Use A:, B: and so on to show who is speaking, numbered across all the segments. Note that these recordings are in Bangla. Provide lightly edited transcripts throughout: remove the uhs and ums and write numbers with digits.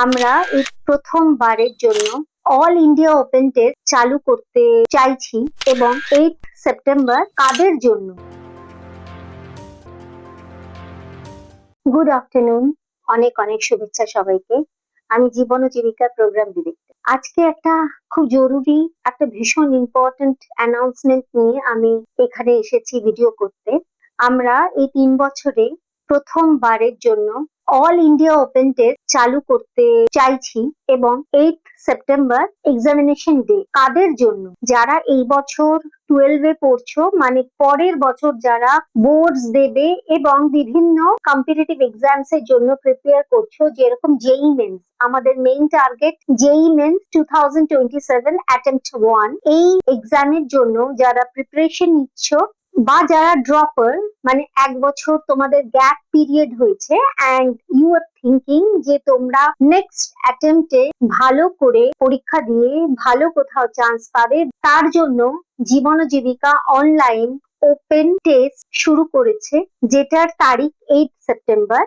A: আমরা এই প্রথমবারের জন্য অল ইন্ডিয়া ওপেন টেস্ট চালু করতে চাইছি এবং 8 সেপ্টেম্বর কাদের জন্য? গুড আফটারনুন, অনেক অনেক শুভেচ্ছা সবাইকে। আমি জীবন ও জীবিকা প্রোগ্রাম ডিরেক্টর। আজকে একটা খুব জরুরি, একটা ভীষণ ইম্পর্ট্যান্ট অ্যানাউন্সমেন্ট নিয়ে আমি এখানে এসেছি ভিডিও করতে। আমরা এই 3 বছরে প্রথমবারের জন্য অল ইন্ডিয়া ওপেন টেস্ট চালু করতে চাইছি এবং 8 সেপ্টেম্বর এক্সামিনেশন ডে। কাদের জন্য? যারা এই বছর 12-এ পড়ছো, মানে পরের বছর যারা বোর্ডস দেবে এবং বিভিন্ন কম্পিটিটিভ এক্সামস এর জন্য প্রিপেয়ার করছো, যেরকম জেই মেন্স। আমাদের মেইন টার্গেট জেই মেন্স 2027 অ্যাটেম্পট 1। এই এক্সামের জন্য যারা প্রিপারেশন নিচ্ছ বা যারা ড্রপার, মানে 1 বছর তোমাদের গ্যাপ পিরিয়ড হয়েছে অ্যান্ড ইউ আর থিঙ্কিং যে তোমরা নেক্সট অ্যাটেম্পটে ভালো করে পরীক্ষা দিয়ে ভালো কোথাও চান্স পাবে, তার জন্য জীবন ও জীবিকা অনলাইন ওপেন টেস্ট শুরু করেছে, যেটার তারিখ 8 সেপ্টেম্বর।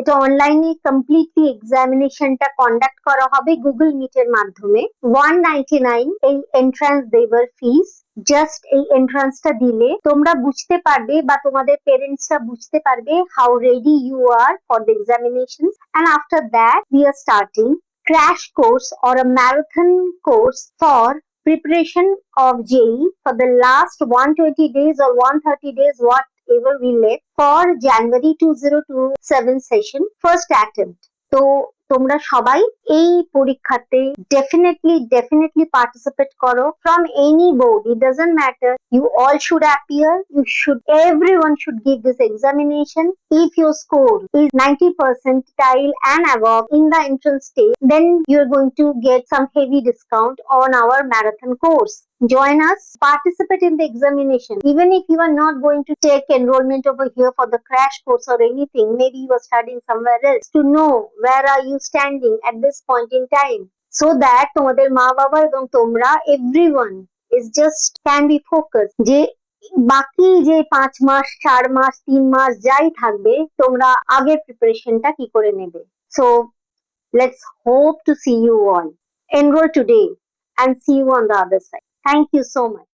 A: এটা অনলাইনে কমপ্লিটলি এক্সামিনেশনটা কন্ডাক্ট করা হবে গুগল মিটের মাধ্যমে। 199 এই এন্ট্রান্স দেবার ফিস। জাস্ট এই এন্ট্রান্সটা দিলে তোমরা বুঝতে পারবে বা তোমাদের পেরেন্টসরা বুঝতে পারবে how ready you are for the examination, and after that we are starting crash course or a marathon course for preparation of JEE for the last 120 days or 130 days, whatever we left, for January 2027 session first attempt. তো তোমরা সবাই এই পরীক্ষাতে ডেফিনেটলি পার্টিসিপেট করো from any board, it doesn't matter, you all should appear, everyone should give this examination. If your score is 90 percentile and above in the entrance stage, then you're going to get some heavy discount on our marathon course. Join us, participate in the examination. Even if you are not going to take enrollment over here for the crash course or anything, maybe you are studying somewhere else, to know where are you standing at this point in time, so that তোমাদের মা বাবা এবং তোমরা everyone is just can be focused যে বাকি যে 5 মাস 4 মাস 3 মাস যাই থাকবে, তোমরা আগের প্রিপারেশনটা কি করে নেবে। So let's hope to see you all. Enroll today and see you on the other side. Thank you so much.